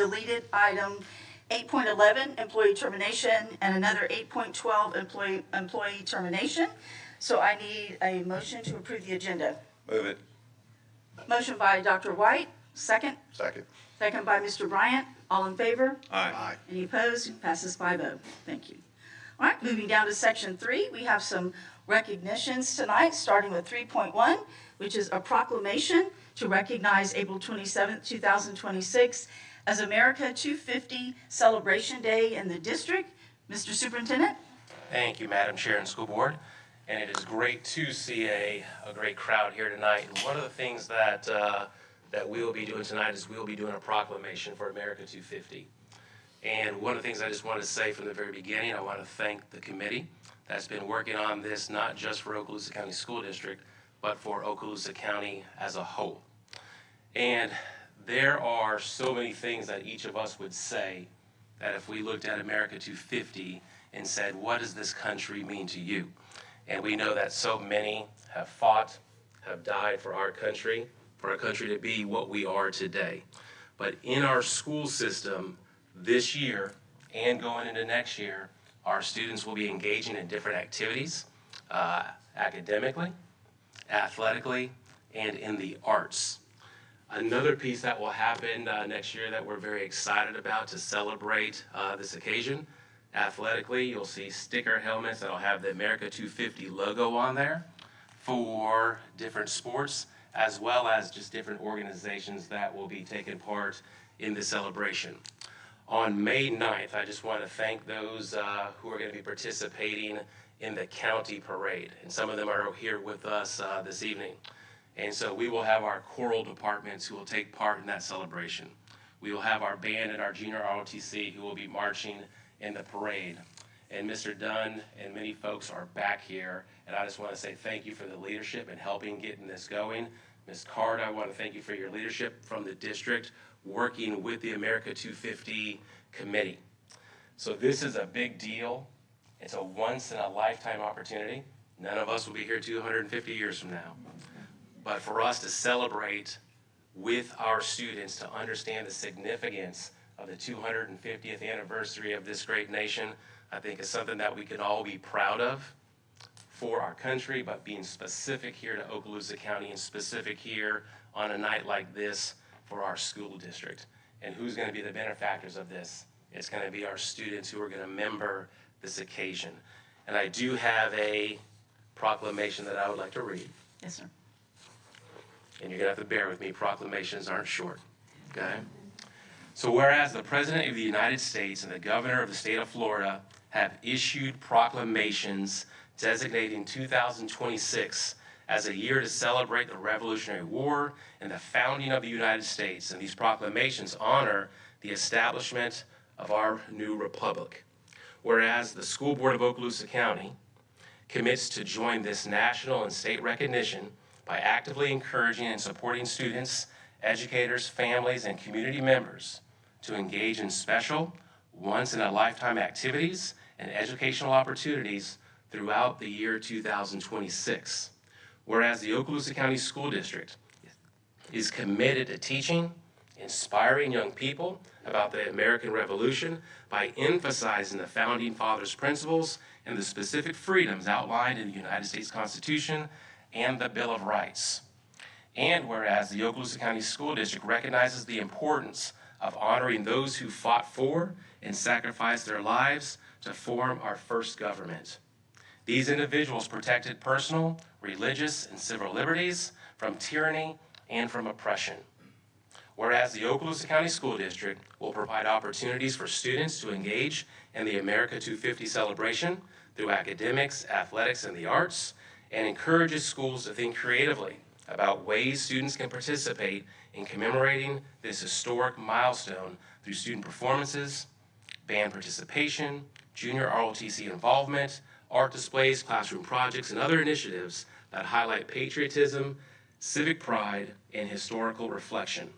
deleted item 8.11, employee termination, and another 8.12, employee termination. So I need a motion to approve the agenda. Move it. Motion by Dr. White, second. Second. Second by Mr. Bryant. All in favor? Aye. Any opposed? Passes 5-0. Thank you. All right, moving down to section 3, we have some recognitions tonight, starting with 3.1, which is a proclamation to recognize April 27th, 2026 as America 250 Celebration Day in the district. Mr. Superintendent? Thank you, Madam Chair and School Board. And it is great to see a great crowd here tonight. And one of the things that we will be doing tonight is we will be doing a proclamation for America 250. And one of the things I just want to say from the very beginning, I want to thank the committee that's been working on this, not just for Okaloosa County School District, but for Okaloosa County as a whole. And there are so many things that each of us would say that if we looked at America 250 and said, what does this country mean to you? And we know that so many have fought, have died for our country to be what we are today. But in our school system this year and going into next year, our students will be engaging in different activities, academically, athletically, and in the arts. Another piece that will happen next year that we're very excited about to celebrate this occasion, athletically, you'll see sticker helmets that'll have the America 250 logo on there for different sports, as well as just different organizations that will be taking part in the celebration. On May 9th, I just want to thank those who are going to be participating in the county parade. And some of them are here with us this evening. And so we will have our choral departments who will take part in that celebration. We will have our band and our junior ROTC who will be marching in the parade. And Mr. Dunn and many folks are back here. And I just want to say thank you for the leadership and helping getting this going. Ms. Card, I want to thank you for your leadership from the district, working with the America 250 committee. So this is a big deal. It's a once-in-a-lifetime opportunity. None of us will be here 250 years from now. But for us to celebrate with our students, to understand the significance of the 250th anniversary of this great nation, I think is something that we can all be proud of for our country, but being specific here to Okaloosa County and specific here on a night like this for our school district. And who's going to be the benefactors of this? It's going to be our students who are going to remember this occasion. And I do have a proclamation that I would like to read. Yes, sir. And you're going to have to bear with me. Proclamations aren't short, okay? So whereas the President of the United States and the Governor of the state of Florida have issued proclamations designating 2026 as a year to celebrate the Revolutionary War and the founding of the United States, and these proclamations honor the establishment of our new republic. Whereas the School Board of Okaloosa County commits to join this national and state recognition by actively encouraging and supporting students, educators, families, and community members to engage in special, once-in-a-lifetime activities and educational opportunities throughout the year 2026. Whereas the Okaloosa County School District is committed to teaching, inspiring young people about the American Revolution by emphasizing the Founding Fathers' principles and the specific freedoms outlined in the United States Constitution and the Bill of Rights. And whereas the Okaloosa County School District recognizes the importance of honoring those who fought for and sacrificed their lives to form our first government. These individuals protected personal, religious, and civil liberties from tyranny and from oppression. Whereas the Okaloosa County School District will provide opportunities for students to engage in the America 250 celebration through academics, athletics, and the arts, and encourages schools to think creatively about ways students can participate in commemorating this historic milestone through student performances, band participation, junior ROTC involvement, art displays, classroom projects, and other initiatives that highlight patriotism, civic pride, and historical reflection.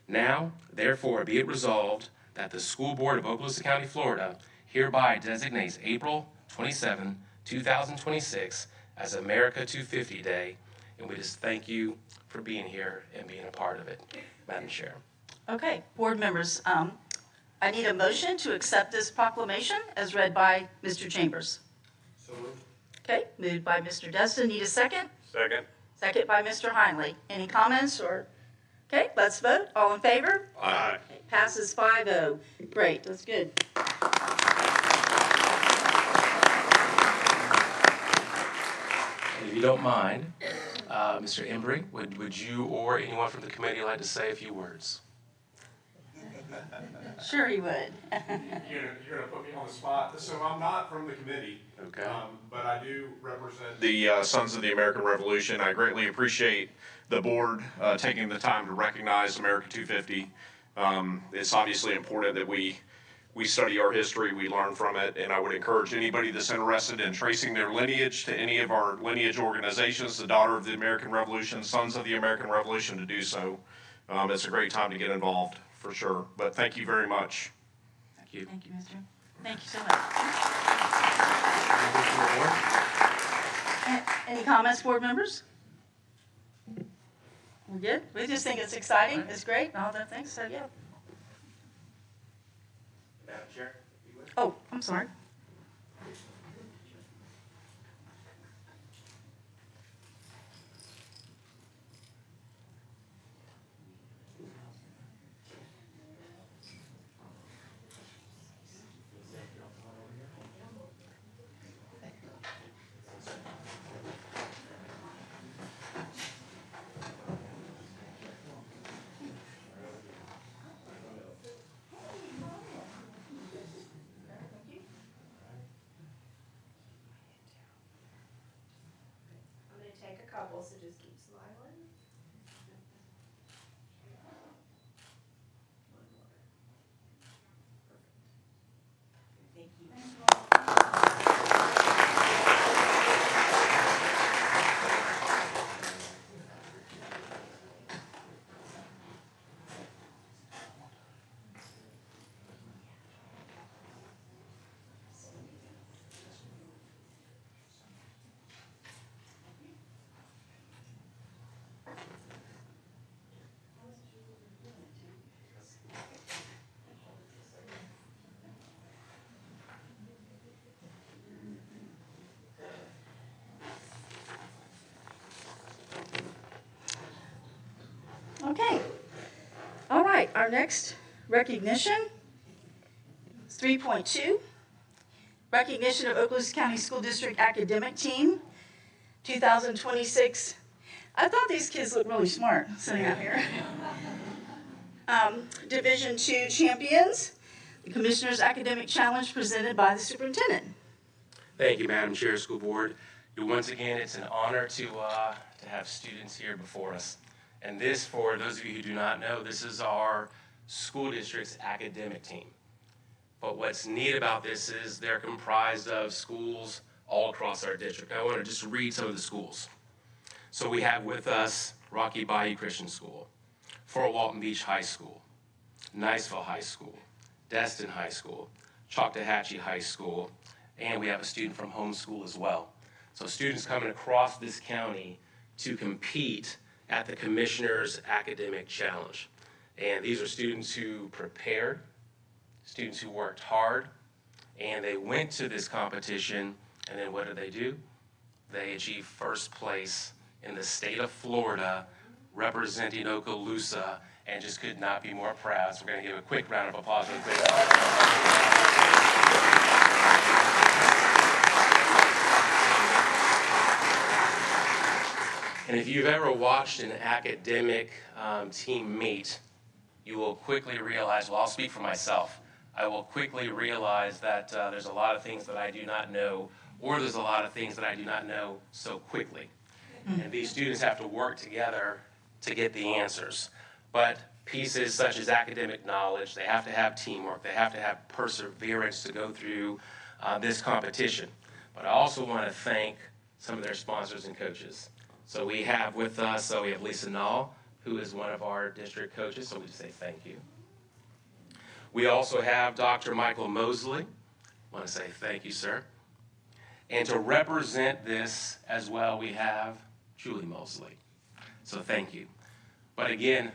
Now, therefore, be it resolved that the School Board of Okaloosa County, Florida hereby designates April 27, 2026 as America 250 Day, and we just thank you for being here and being a part of it. Madam Chair. Okay, board members, I need a motion to accept this proclamation as read by Mr. Chambers. So moved. Okay, moved by Mr. Destin. Need a second? Second. Second by Mr. Heinley. Any comments or? Okay, let's vote. All in favor? Aye. Passes 5-0. Great, that's good. And if you don't mind, Mr. Embry, would you or anyone from the committee like to say a few words? Sure he would. You're gonna put me on the spot. So I'm not from the committee. Okay. But I do represent the Sons of the American Revolution. I greatly appreciate the board taking the time to recognize America 250. It's obviously important that we study our history, we learn from it, and I would encourage anybody that's interested in tracing their lineage to any of our lineage organizations, the Daughter of the American Revolution, Sons of the American Revolution, to do so. It's a great time to get involved, for sure. But thank you very much. Thank you. Thank you, Mr. Thank you so much. Any comments, board members? We're good? We just think it's exciting, it's great, and all that things, so yeah. Madam Chair, you would? Oh, I'm sorry. I'm gonna take a couple, so just keep smiling. Thank you. Okay. All right, our next recognition is 3.2. Recognition of Okaloosa County School District Academic Team, 2026. I thought these kids looked really smart sitting out here. Division II champions, the Commissioner's Academic Challenge presented by the superintendent. Thank you, Madam Chair, School Board. Once again, it's an honor to have students here before us. And this, for those of you who do not know, this is our school district's academic team. But what's neat about this is they're comprised of schools all across our district. I want to just read some of the schools. So we have with us Rocky Bayou Christian School, Fort Walton Beach High School, Niceville High School, Destin High School, Choctawhatchee High School, and we have a student from homeschool as well. So students coming across this county to compete at the Commissioner's Academic Challenge. And these are students who prepared, students who worked hard, and they went to this competition, and then what do? They achieved first place in the state of Florida, representing Okaloosa, and just could not be more proud. So we're gonna give a quick round of applause really quick. And if you've ever watched an academic team meet, you will quickly realize, well, I'll speak for myself. I will quickly realize that there's a lot of things that I do not know, or there's a lot of things that I do not know so quickly. And these students have to work together to get the answers. But pieces such as academic knowledge, they have to have teamwork, they have to have perseverance to go through this competition. But I also want to thank some of their sponsors and coaches. So we have with us, we have Lisa Nall, who is one of our district coaches, so we just say thank you. We also have Dr. Michael Mosley. I want to say thank you, sir. And to represent this as well, we have Julie Mosley. So thank you. But again,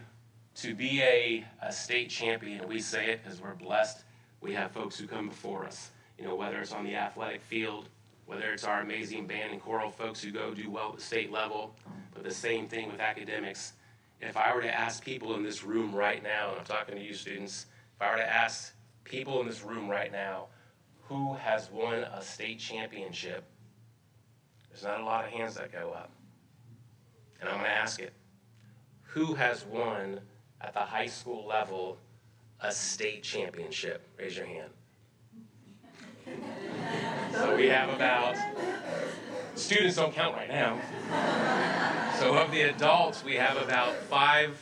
To be a state champion, we say it because we're blessed. We have folks who come before us, whether it's on the athletic field, whether it's our amazing band and choral folks who go do well at the state level, but the same thing with academics. If I were to ask people in this room right now, and I'm talking to you students, if I were to ask people in this room right now, who has won a state championship, there's not a lot of hands that go up. And I'm going to ask it. Who has won at the high school level a state championship? Raise your hand. So we have about, students don't count right now. So of the adults, we have about 5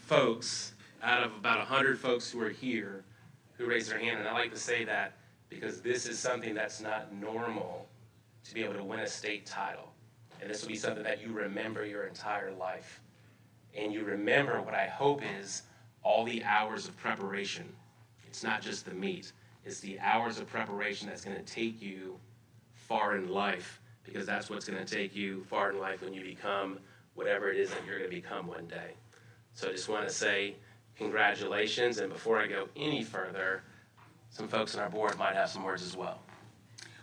folks out of about 100 folks who are here who raise their hand. And I like to say that because this is something that's not normal to be able to win a state title. And this will be something that you remember your entire life. And you remember what I hope is all the hours of preparation. It's not just the meat. It's the hours of preparation that's going to take you far in life, because that's what's going to take you far in life when you become whatever it is that you're going to become one day. So I just want to say congratulations. And before I go any further, some folks on our board might have some words as well.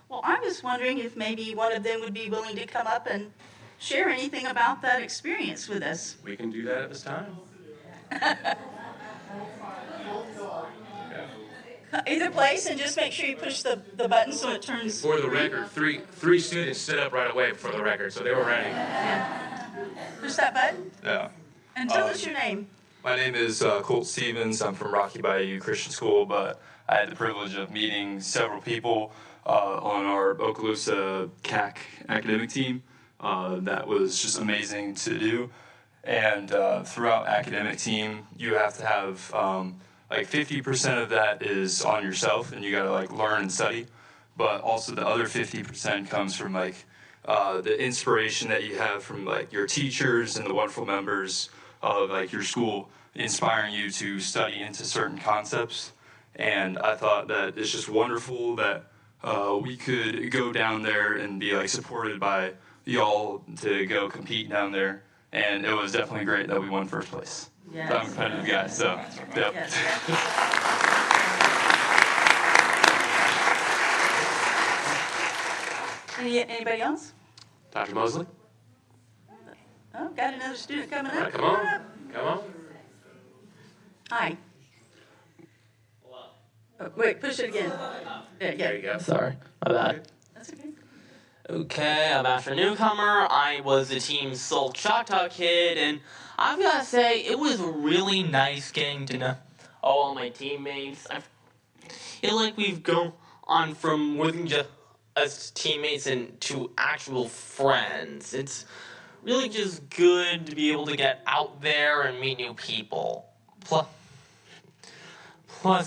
Well, I was wondering if maybe one of them would be willing to come up and share anything about that experience with us. We can do that at this time. Either place, and just make sure you push the button so it turns. For the record, three students stood up right away for the record, so they were ready. Push that button Yeah. and tell us your name. My name is Colt Stevens. I'm from Rocky Bayou Christian School, but I had the privilege of meeting several people on our Okaloosa CAC academic team. That was just amazing to do. And throughout academic team, you have to have like 50% of that is on yourself, and you got to like learn and study. But also the other 50% comes from like the inspiration that you have from like your teachers and the wonderful members of like your school, inspiring you to study into certain concepts. And I thought that it's just wonderful that we could go down there and be like supported by y'all to go compete down there. And it was definitely great that we won first place. Yes. I'm a competitive guy, so yep. Yes. Anybody else? Dr. Mosley? Oh, got another student coming All up. right, come on. Come on. Hi. Oh, wait, push it again. There you go. Sorry, my bad. That's okay. Okay, I'm Asher Newcomer. I was the team's sole Choctaw kid, and I've got to say, it was really nice getting to know all my teammates. I feel like we've gone on from more than just as teammates and to actual friends. It's really just good to be able to get out there and meet new people. Plus,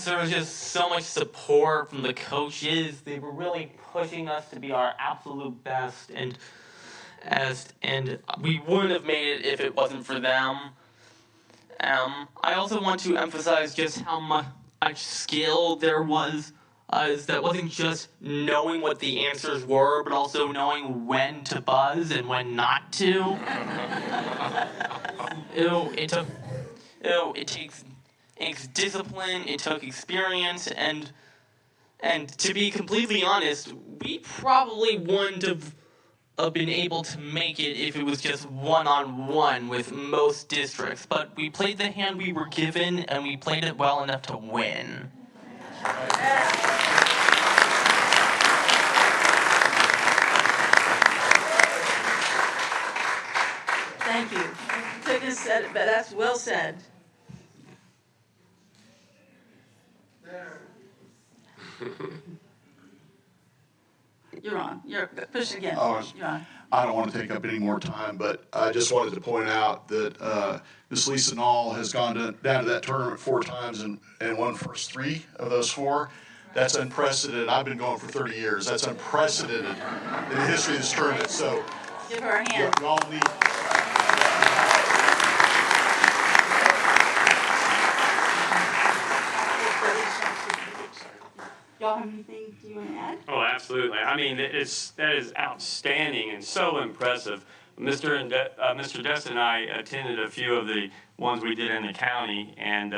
there was just so much support from the coaches. They were really pushing us to be our absolute best, and we wouldn't have made it if it wasn't for them. I also want to emphasize just how much skill there was. That wasn't just knowing what the answers were, but also knowing when to buzz and when not to. It takes discipline, it took experience, and to be completely honest, we probably wouldn't have been able to make it if it was just one-on-one with most districts. But we played the hand we were given, and we played it well enough to win. Thank you. Couldn't have said it, but that's well said. You're on. Push it again. Oh, You're on. I don't want to take up any more time, but I just wanted to point out that Miss Lisa Nall has gone down to that tournament 4 times and won first 3 of those 4. That's unprecedented. I've been going for 30 years. That's unprecedented in the history of this tournament. So Give her a hand. y'all need. Y'all have anything you want to add? Oh, absolutely. I mean, that is outstanding and so impressive. Mr. Destin and I attended a few of the ones we did in the county, and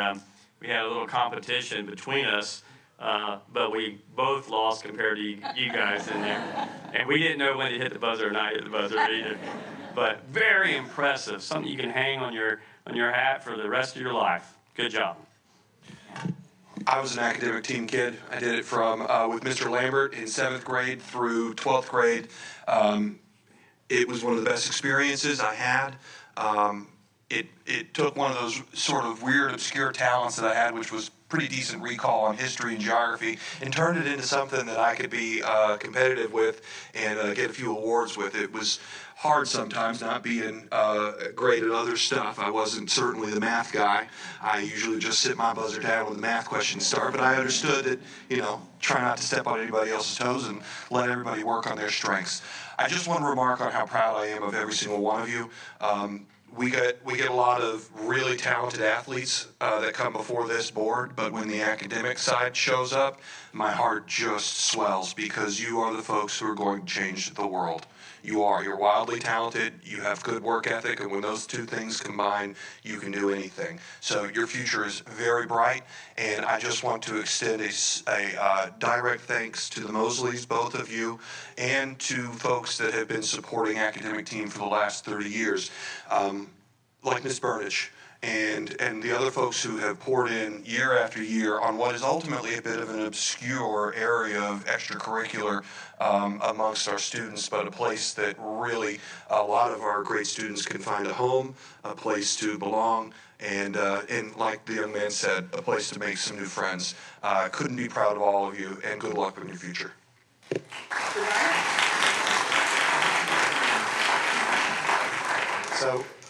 we had a little competition between us, but we both lost compared to you guys in there. And we didn't know when to hit the buzzer or not hit the buzzer either. But very impressive, something you can hang on your hat for the rest of your life. Good job. I was an academic team kid. I did it from with Mr. Lambert in 7th grade through 12th grade. It was one of the best experiences I had. It took one of those sort of weird, obscure talents that I had, which was pretty decent recall on history and geography, and turned it into something that I could be competitive with and get a few awards with. It was hard sometimes not being great at other stuff. I wasn't certainly the math guy. I usually just sit my buzzer down when the math questions start, but I understood that, try not to step on anybody else's toes and let everybody work on their strengths. I just want to remark on how proud I am of every single one of you. We get a lot of really talented athletes that come before this board, but when the academic side shows up, my heart just swells because you are the folks who are going to change the world. You're wildly talented, you have good work ethic, and when those two things combine, you can do anything. So your future is very bright, and I just want to extend a direct thanks to the Mosleys, both of you, and to folks that have been supporting Academic Team for the last 30 years, like Ms. Burnich. And the other folks who have poured in year after year on what is ultimately a bit of an obscure area of extracurricular amongst our students, but a place that really a lot of our great students can find a home, a place to belong, and like the young man said, a place to make some new friends. Couldn't be proud of all of you, and good luck in your future.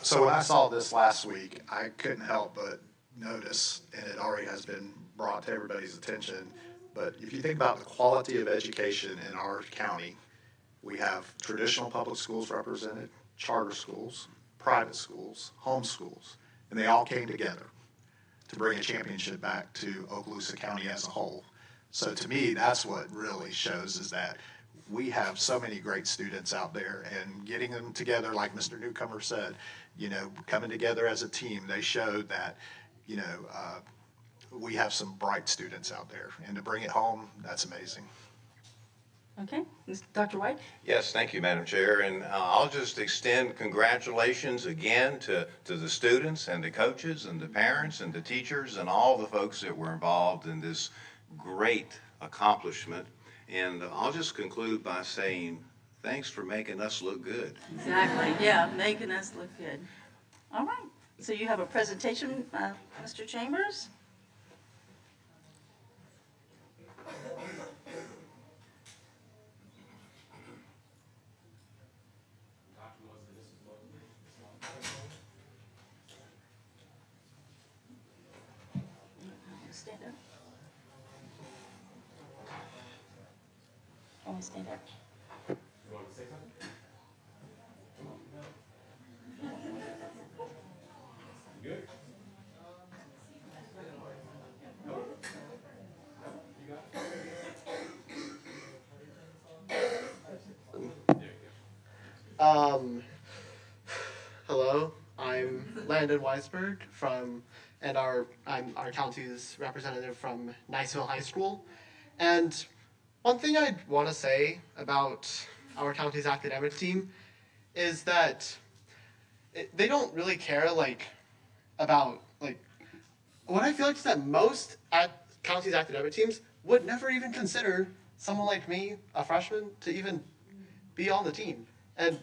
So when I saw this last week, I couldn't help but notice, and it already has been brought to everybody's attention, but if you think about the quality of education in our county, we have traditional public schools represented, charter schools, private schools, home schools, and they all came together to bring a championship back to Okaloosa County as a whole. So to me, that's what really shows is that we have so many great students out there, and getting them together, like Mr. Newcomer said, coming together as a team, they showed that, we have some bright students out there, and to bring it home, that's amazing. Okay, Dr. White? Yes, thank you, Madam Chair, and I'll just extend congratulations again to the students and the coaches and the parents and the teachers and all the folks that were involved in this great accomplishment. And I'll just conclude by saying, thanks for making us look good. Exactly, yeah, making us look good. All right, so you have a presentation, Mr. Chambers? Stand up. Only stand up. You want to say something? Good. Hello, I'm Landon Weisberg I'm our county's representative from Niceville High School. And one thing I want to say about our county's academic team is that they don't really care about what I feel like is that most county's academic teams would never even consider someone like me, a freshman, to even be on the team. And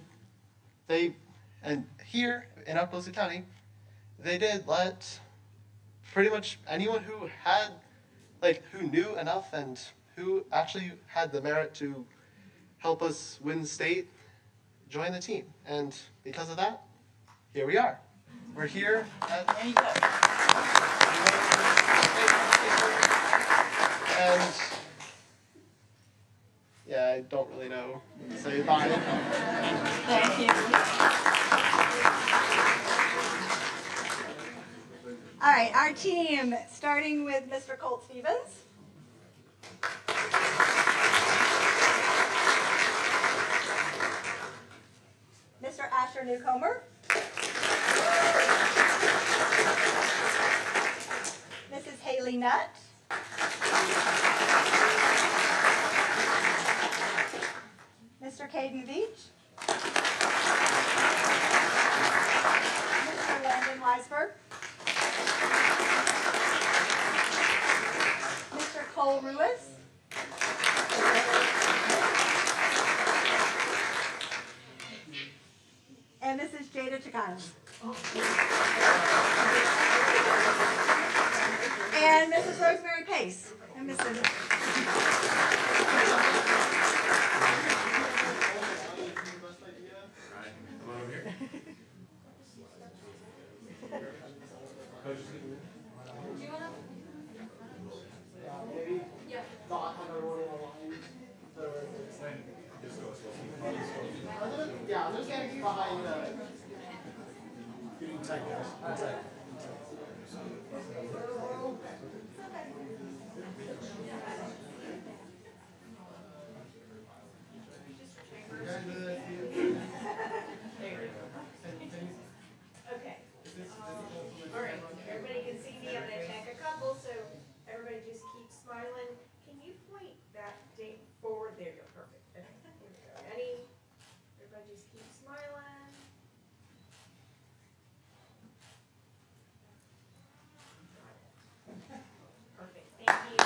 here in Okaloosa County, they did let pretty much anyone who had who knew enough and who actually had the merit to help us win state join the team. And because of that, here we are. We're here. There you go. And yeah, I don't really know what to say bye. Thank you. All right, our team, starting with Mr. Colt Stevens. Mr. Asher newcomer. Mrs. Haley Nutt. Mr. Caden Beach. Mr. Landon Weisberg. Mr. Cole Ruiz. And Mrs. Jada Chikana. And Mrs. Rosemary Pace. And Mrs. Yeah, I'm just getting behind the. Okay. All right, everybody can see me. I'm gonna check a couple, so everybody just keep smiling. Can you point that date forward? There you go, perfect. Okay, here we go. Ready? Everybody just keep smiling. Perfect, thank you.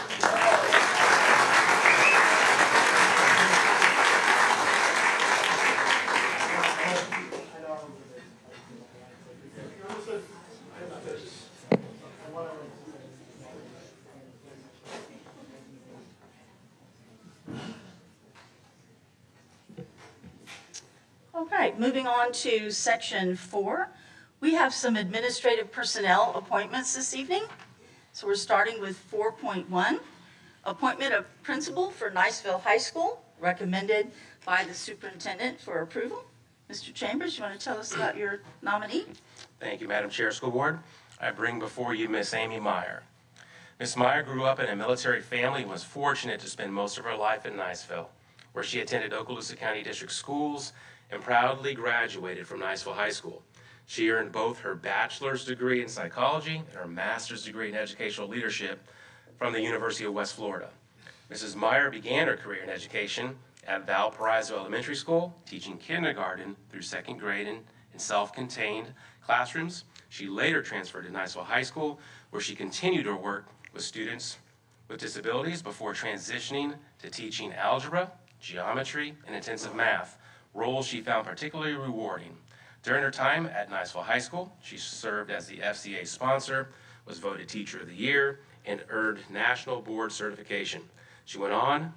All right, moving on to section 4. We have some administrative personnel appointments this evening. So we're starting with 4.1, appointment of principal for Niceville High School, recommended by the superintendent for approval. Mr. Chambers, you want to tell us about your nominee? Thank you, Madam Chair, School Board. I bring before you Miss Amy Meyer. Miss Meyer grew up in a military family and was fortunate to spend most of her life in Niceville, where she attended Okaloosa County District schools and proudly graduated from Niceville High School. She earned both her bachelor's degree in psychology and her master's degree in educational leadership from the University of West Florida. Mrs. Meyer began her career in education at Valparaiso Elementary School, teaching kindergarten through second grade in self-contained classrooms. She later transferred to Niceville High School, where she continued her work with students with disabilities before transitioning to teaching algebra, geometry, and intensive math, roles she found particularly rewarding. During her time at Niceville High School, she served as the FCA sponsor, was voted Teacher of the Year, and earned National Board certification. She went on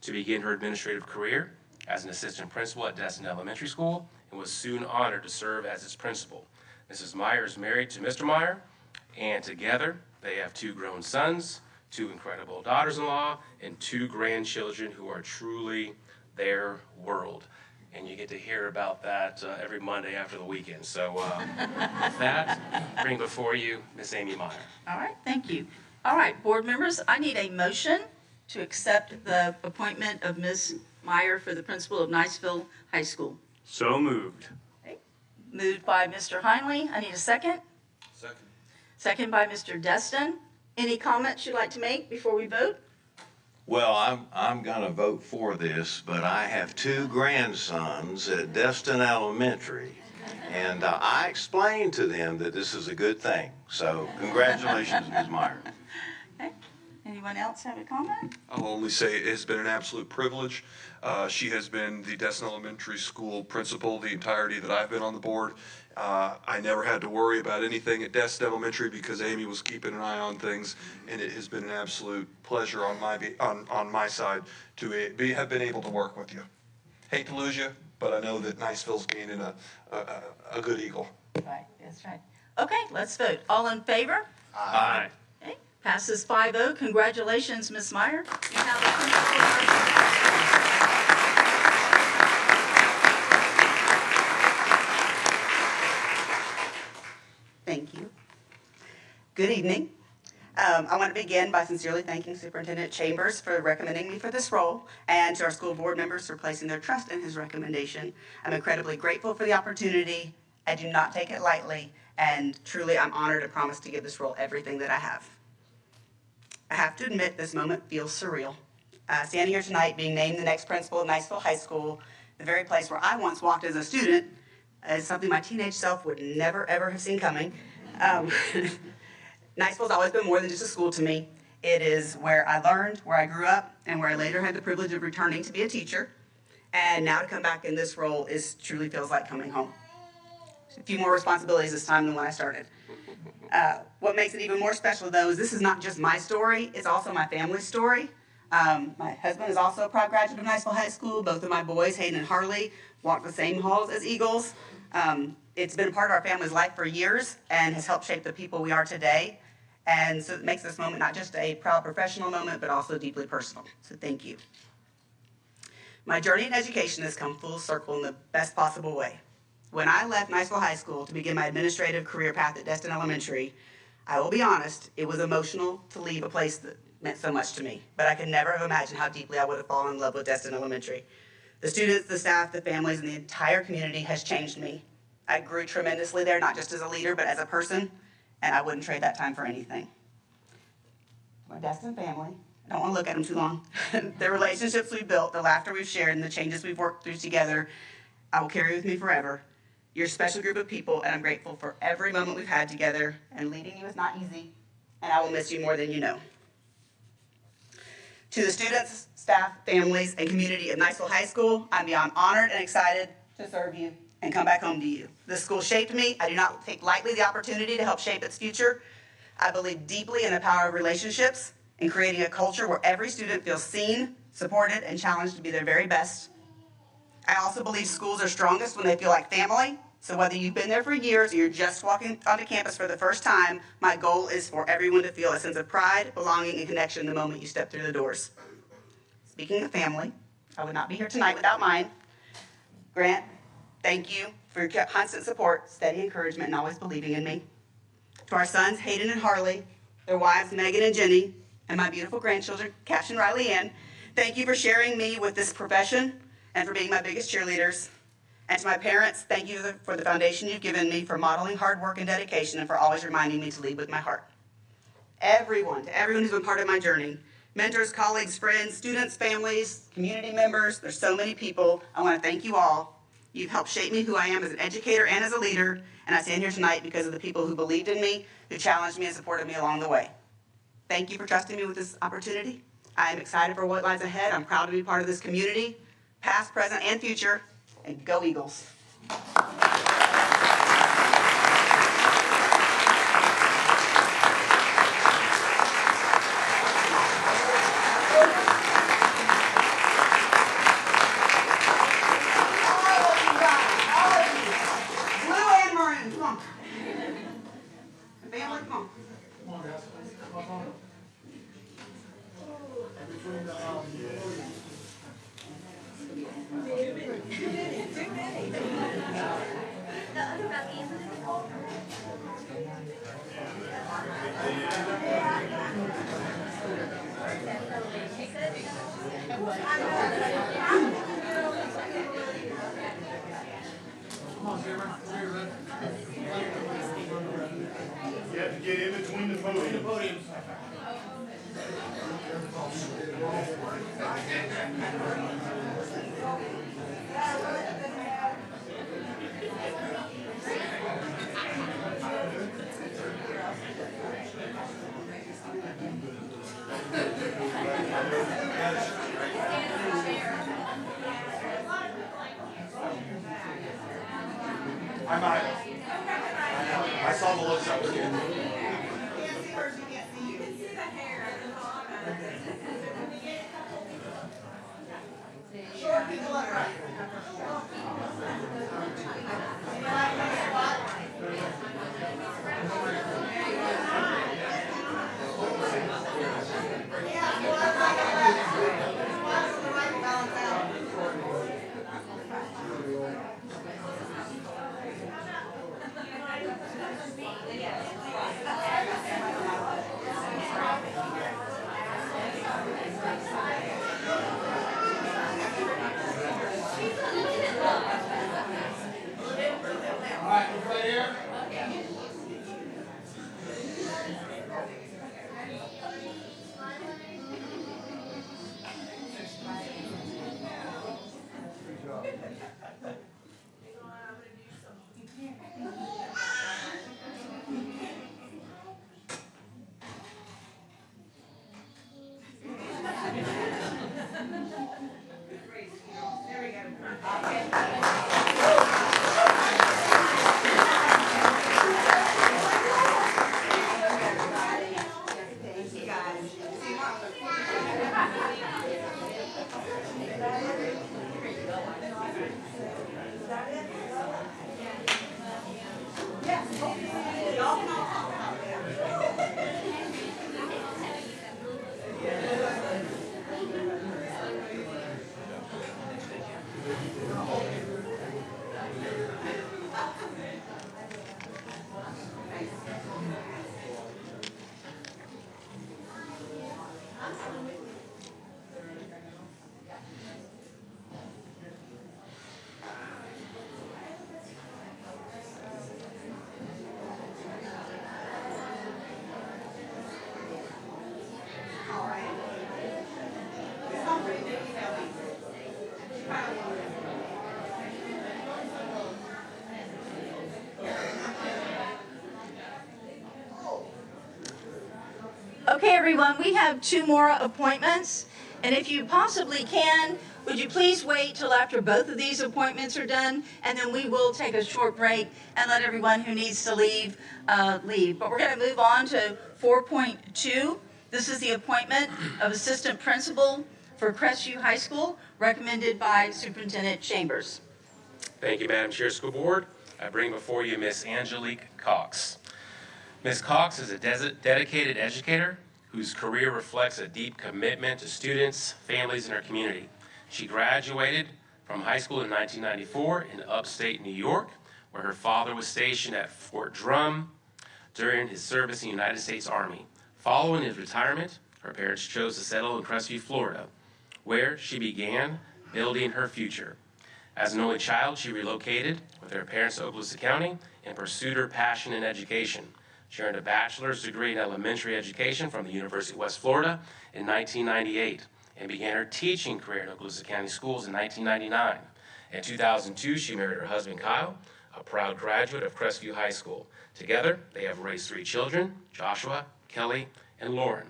to begin her administrative career as an assistant principal at Destin Elementary School and was soon honored to serve as its principal. Mrs. Meyer is married to Mr. Meyer, and together they have 2 grown sons, 2 incredible daughters-in-law, and 2 grandchildren who are truly their world. And you get to hear about that every Monday after the weekend. So with that, bring before you Miss Amy Meyer. All right, thank you. All right, board members, I need a motion to accept the appointment of Ms. Meyer for the principal of Niceville High School. So moved. Okay. Moved by Mr. Heinley. I need a second. Second. Second by Mr. Destin. Any comments you'd like to make before we vote? Well, I'm gonna vote for this, but I have 2 grandsons at Destin Elementary, and I explained to them that this is a good thing. So congratulations, Ms. Meyer. Okay. Anyone else have a comment? I'll only say it has been an absolute privilege. She has been the Destin Elementary School principal the entirety that I've been on the board. I never had to worry about anything at Destin Elementary because Amy was keeping an eye on things, and it has been an absolute pleasure on my side to have been able to work with you. Hate to lose you, but I know that Niceville's gaining a good eagle. Right, that's right. Okay, let's vote. All in favor? Aye. Okay, passes 5-0. Congratulations, Ms. Meyer. You have a principal. Thank you. Good evening. I want to begin by sincerely thanking Superintendent Chambers for recommending me for this role, and to our school board members for placing their trust in his recommendation. I'm incredibly grateful for the opportunity. I do not take it lightly, and truly I'm honored and promise to give this role everything that I have. I have to admit, this moment feels surreal. Standing here tonight, being named the next principal of Niceville High School, the very place where I once walked as a student, is something my teenage self would never, ever have seen coming. Niceville's always been more than just a school to me. It is where I learned, where I grew up, and where I later had the privilege of returning to be a teacher. And now to come back in this role truly feels like coming home. A few more responsibilities this time than when I started. What makes it even more special, though, is this is not just my story, it's also my family's story. My husband is also a proud graduate of Niceville High School. Both of my boys, Hayden and Harley, walk the same halls as Eagles. It's been a part of our family's life for years and has helped shape the people we are today. And so it makes this moment not just a proud professional moment, but also deeply personal. So thank you. My journey in education has come full circle in the best possible way. When I left Niceville High School to begin my administrative career path at Destin Elementary, I will be honest, it was emotional to leave a place that meant so much to me, but I could never have imagined how deeply I would have fallen in love with Destin Elementary. The students, the staff, the families, and the entire community has changed me. I grew tremendously there, not just as a leader, but as a person, and I wouldn't trade that time for anything. My Destin family, I don't want to look at them too long. The relationships we've built, the laughter we've shared, and the changes we've worked through together, I will carry with me forever. You're a special group of people, and I'm grateful for every moment we've had together, and leading you is not easy, and I will miss you more than you know. To the students, staff, families, and community of Niceville High School, I'm beyond honored and excited to serve you and come back home to you. This school shaped me. I do not take lightly the opportunity to help shape its future. I believe deeply in the power of relationships and creating a culture where every student feels seen, supported, and challenged to be their very best. I also believe schools are strongest when they feel like family. So whether you've been there for years or you're just walking onto campus for the first time, my goal is for everyone to feel a sense of pride, belonging, and connection the moment you step through the doors. Speaking of family, I would not be here tonight without mine. Grant, thank you for your constant support, steady encouragement, and always believing in me. To our sons, Hayden and Harley, their wives, Megan and Jenny, and my beautiful grandchildren, Cash and Riley Ann, thank you for sharing me with this profession and for being my biggest cheerleaders. And to my parents, thank you for the foundation you've given me, for modeling hard work and dedication, and for always reminding me to lead with my heart. To everyone who's been part of my journey, mentors, colleagues, friends, students, families, community members, there's so many people. I want to thank you all. You've helped shape me who I am as an educator and as a leader, and I stand here tonight because of the people who believed in me, who challenged me and supported me along the way. Thank you for trusting me with this opportunity. I am excited for what lies ahead. I'm proud to be part of this community, past, present, and future, and go Eagles. You have to get in between the podiums. I saw the looks I was getting. Short people up right. Okay, everyone, we have 2 more appointments, and if you possibly can, would you please wait till after both of these appointments are done, and then we will take a short break and let everyone who needs to leave, leave. But we're going to move on to 4.2. This is the appointment of Assistant Principal for Crestview High School, recommended by Superintendent Chambers. Thank you, Madam Chair, School Board. I bring before you Miss Angelique Cox. Ms. Cox is a dedicated educator whose career reflects a deep commitment to students, families, and her community. She graduated from high school in 1994 in upstate New York, where her father was stationed at Fort Drum during his service in the United States Army. Following his retirement, her parents chose to settle in Crestview, Florida, where she began building her future. As an only child, she relocated with her parents to Okaloosa County and pursued her passion in education. She earned a bachelor's degree in elementary education from the University of West Florida in 1998 and began her teaching career in Okaloosa County Schools in 1999. In 2002, she married her husband, Kyle, a proud graduate of Crestview High School. Together, they have raised 3 children, Joshua, Kelly, and Lauren.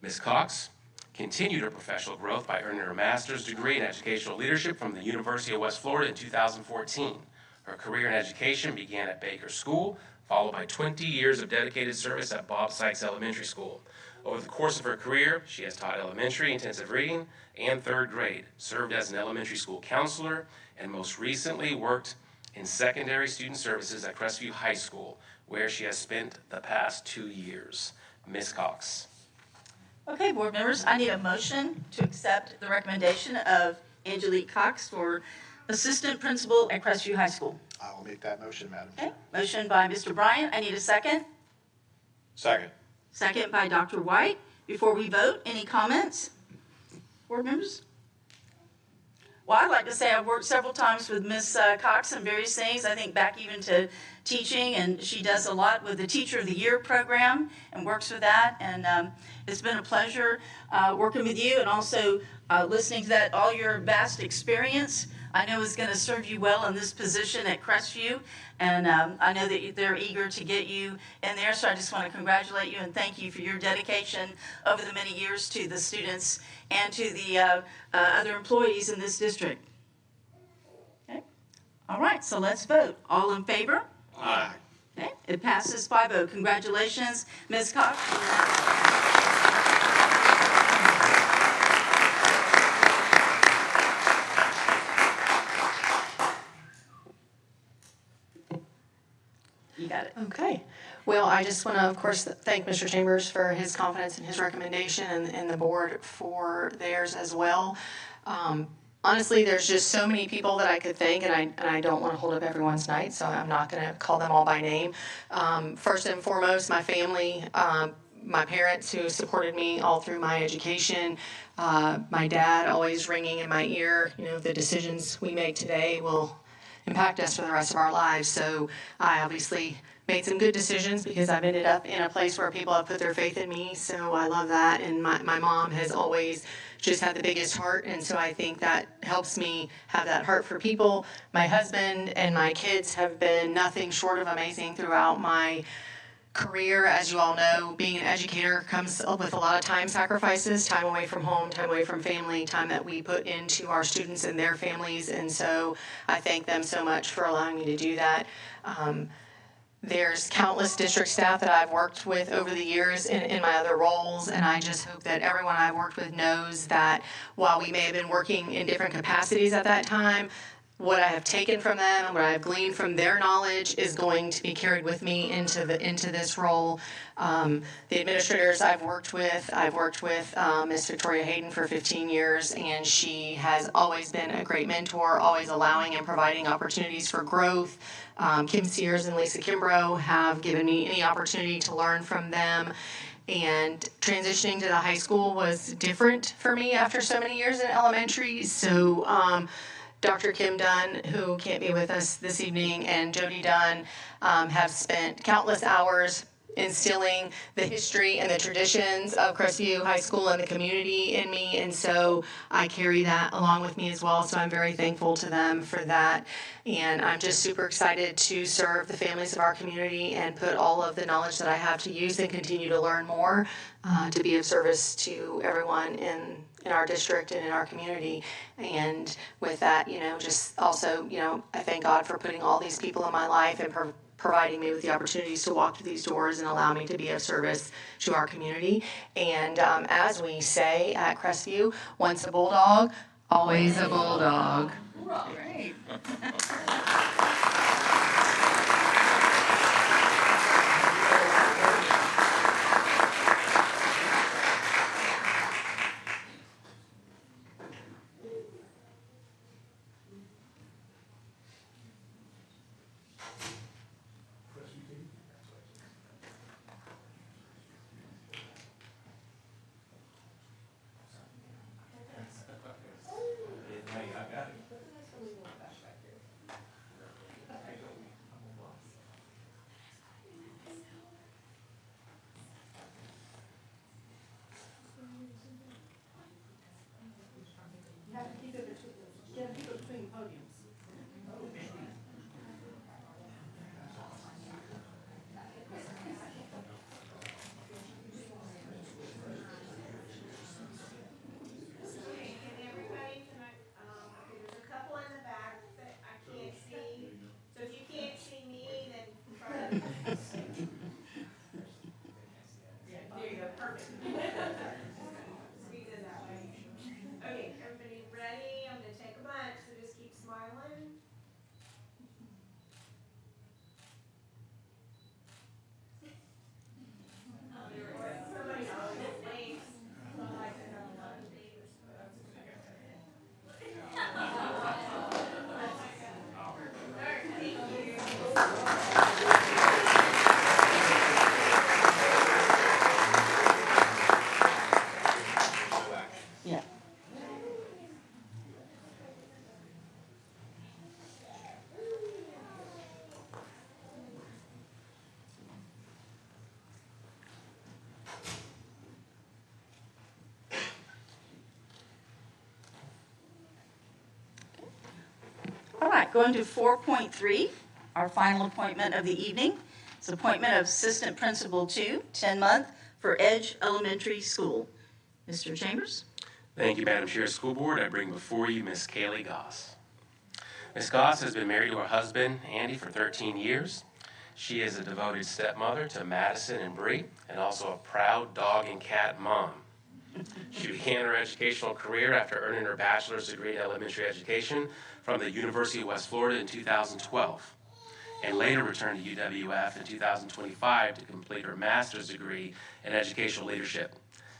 Ms. Cox continued her professional growth by earning her master's degree in educational leadership from the University of West Florida in 2014. Her career in education began at Baker School, followed by 20 years of dedicated service at Bob Sykes Elementary School. Over the course of her career, she has taught elementary intensive reading and 3rd grade, served as an elementary school counselor, and most recently worked in secondary student services at Crestview High School, where she has spent the past 2 years. Ms. Cox. Okay, board members, I need a motion to accept the recommendation of Angelique Cox for Assistant Principal at Crestview High School. I will make that motion, Madam Okay, Chair. motion by Mr. Bryant. I need a second. Second. Second by Dr. White. Before we vote, any comments? Board members? Well, I'd like to say I've worked several times with Ms. Cox on various things. I think back even to teaching, and she does a lot with the Teacher of the Year program and works with that. And it's been a pleasure working with you and also listening to that, all your vast experience. I know is going to serve you well in this position at Crestview, and I know that they're eager to get you in there, so I just want to congratulate you and thank you for your dedication over the many years to the students and to the other employees in this district. Okay. All right, so let's vote. All in favor? Aye. Okay, it passes 5-0. Congratulations, Ms. Cox. You got it. Okay. Well, I just want to, of course, thank Mr. Chambers for his confidence and his recommendation and the board for theirs as well. Honestly, there's just so many people that I could thank, and I don't want to hold up everyone's night, so I'm not going to call them all by name. First and foremost, my family, my parents who supported me all through my education, my dad always ringing in my ear, you know, the decisions we make today will impact us for the rest of our lives. So I obviously made some good decisions because I've ended up in a place where people have put their faith in me. So I love that. And my mom has always just had the biggest heart. And so I think that helps me have that heart for people. My husband and my kids have been nothing short of amazing throughout my career. As you all know, being an educator comes with a lot of time sacrifices, time away from home, time away from family, time that we put into our students and their families. And so I thank them so much for allowing me to do that. There's countless district staff that I've worked with over the years in my other roles, and I just hope that everyone I've worked with knows that while we may have been working in different capacities at that time, what I have taken from them and what I've gleaned from their knowledge is going to be carried with me into this role. The administrators I've worked with Ms. Victoria Hayden for 15 years, and she has always been a great mentor, always allowing and providing opportunities for growth. Kim Sears and Lisa Kimbrough have given me any opportunity to learn from them. And transitioning to the high school was different for me after so many years in elementary. So Dr. Kim Dunn, who can't be with us this evening, and Jody Dunn have spent countless hours instilling the history and the traditions of Crestview High School and the community in me, and so I carry that along with me as well, so I'm very thankful to them for that. And I'm just super excited to serve the families of our community and put all of the knowledge that I have to use and continue to learn more to be of service to everyone in our district and in our community. And with that, just also, I thank God for putting all these people in my life and providing me with the opportunities to walk through these doors and allow me to be of service to our community. And as we say at Crestview, once a Bulldog, always a Bulldog. Great. All right, going to 4.3, our final appointment of the evening. It's appointment of Assistant Principal 2, 10-month for Edge Elementary School. Mr. Chambers? Thank you, Madam Chair, School Board. I bring before you Ms. Kaylee Goss. Ms. Goss has been married to her husband, Andy, for 13 years. She is a devoted stepmother to Madison and Bree, and also a proud dog and cat mom. She began her educational career after earning her bachelor's degree in elementary education from the University of West Florida in 2012, and later returned to UWF in 2025 to complete her master's degree in educational leadership.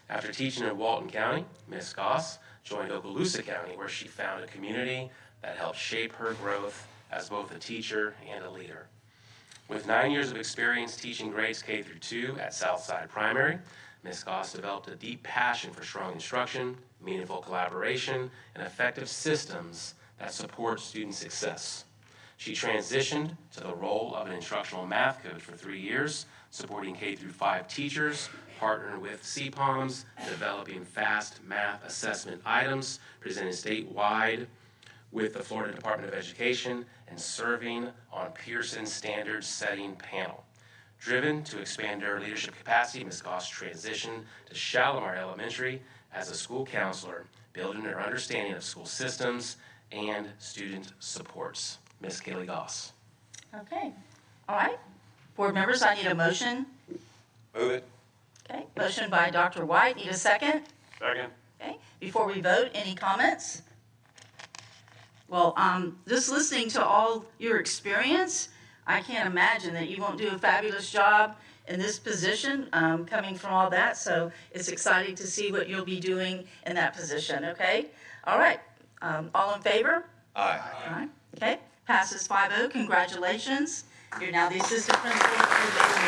After teaching in Walton County, Ms. Goss joined Okaloosa County, where she found a community that helped shape her growth as both a teacher and a leader. With 9 years of experience teaching grades K through 2 at Southside Primary, Ms. Goss developed a deep passion for strong instruction, meaningful collaboration, and effective systems that support student success. She transitioned to the role of an instructional math coach for 3 years, supporting K through 5 teachers, partnering with CPOMs, developing fast math assessment items presented statewide with the Florida Department of Education, and serving on Pearson's standard setting panel. Driven to expand her leadership capacity, Ms. Goss transitioned to Shalimar Elementary as a school counselor, building her understanding of school systems and student supports. Ms. Kaylee Goss. Okay, all right. Board members, I need a motion. Move it. Okay, motion by Dr. White, need a second? Second. Okay, before we vote, any comments? Well, just listening to all your experience, I can't imagine that you won't do a fabulous job in this position, coming from all that, so it's exciting to see what you'll be doing in that position, okay? All right, all in favor? Aye. Aye. Okay, passes 5-0, congratulations. You're now the assistant principal of the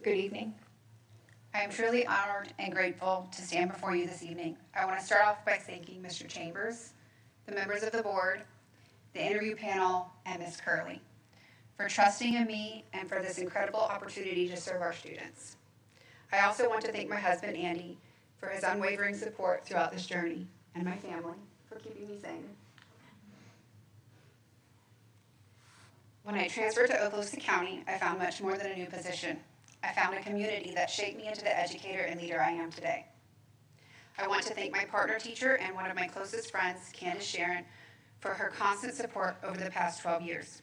Good evening. I am truly honored and grateful to stand before you this evening. I want to start off by thanking Mr. Chambers, the members of the board, the interview panel, and Ms. Curley for trusting in me and for this incredible opportunity to serve our students. I also want to thank my husband, Andy, for his unwavering support throughout this journey, and my family for keeping me sane. When I transferred to Okaloosa County, I found much more than a new position. I found a community that shaped me into the educator and leader I am today. I want to thank my partner teacher and one of my closest friends, Candace Sharon, for her constant support over the past 12 years.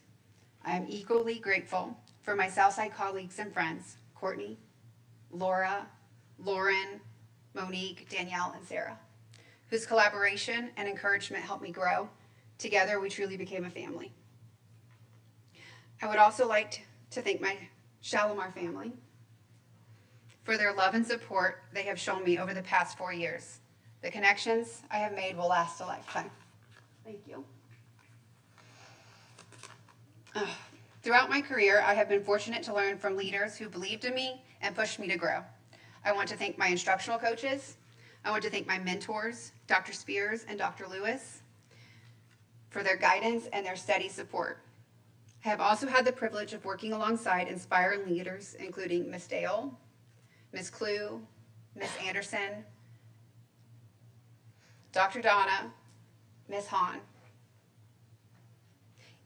I am equally grateful for my Southside colleagues and friends, Courtney, Laura, Lauren, Monique, Danielle, and Sarah, whose collaboration and encouragement helped me grow. Together, we truly became a family. I would also like to thank my Shalimar family for their love and support they have shown me over the past 4 years. The connections I have made will last a lifetime. Thank you. Throughout my career, I have been fortunate to learn from leaders who believed in me and pushed me to grow. I want to thank my instructional coaches. I want to thank my mentors, Dr. Spears and Dr. Lewis, for their guidance and their steady support. I have also had the privilege of working alongside inspiring leaders, including Ms. Dale, Ms. Clue, Ms. Anderson, Dr. Donna, Ms. Hahn.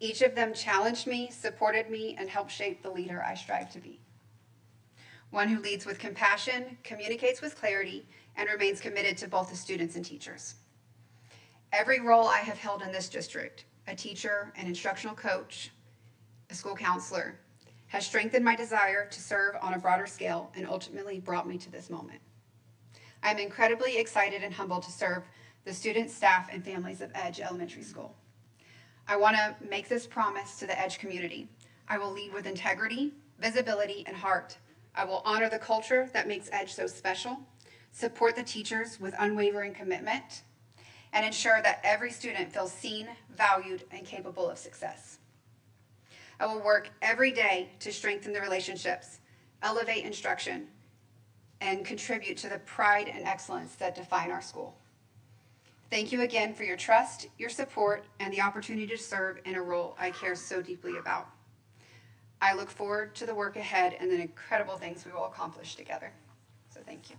Each of them challenged me, supported me, and helped shape the leader I strive to be. One who leads with compassion, communicates with clarity, and remains committed to both the students and teachers. Every role I have held in this district, a teacher, an instructional coach, a school counselor, has strengthened my desire to serve on a broader scale and ultimately brought me to this moment. I'm incredibly excited and humbled to serve the students, staff, and families of Edge Elementary School. I want to make this promise to the Edge community. I will lead with integrity, visibility, and heart. I will honor the culture that makes Edge so special, support the teachers with unwavering commitment, and ensure that every student feels seen, valued, and capable of success. I will work every day to strengthen the relationships, elevate instruction, and contribute to the pride and excellence that define our school. Thank you again for your trust, your support, and the opportunity to serve in a role I care so deeply about. I look forward to the work ahead and the incredible things we will accomplish together. So thank you.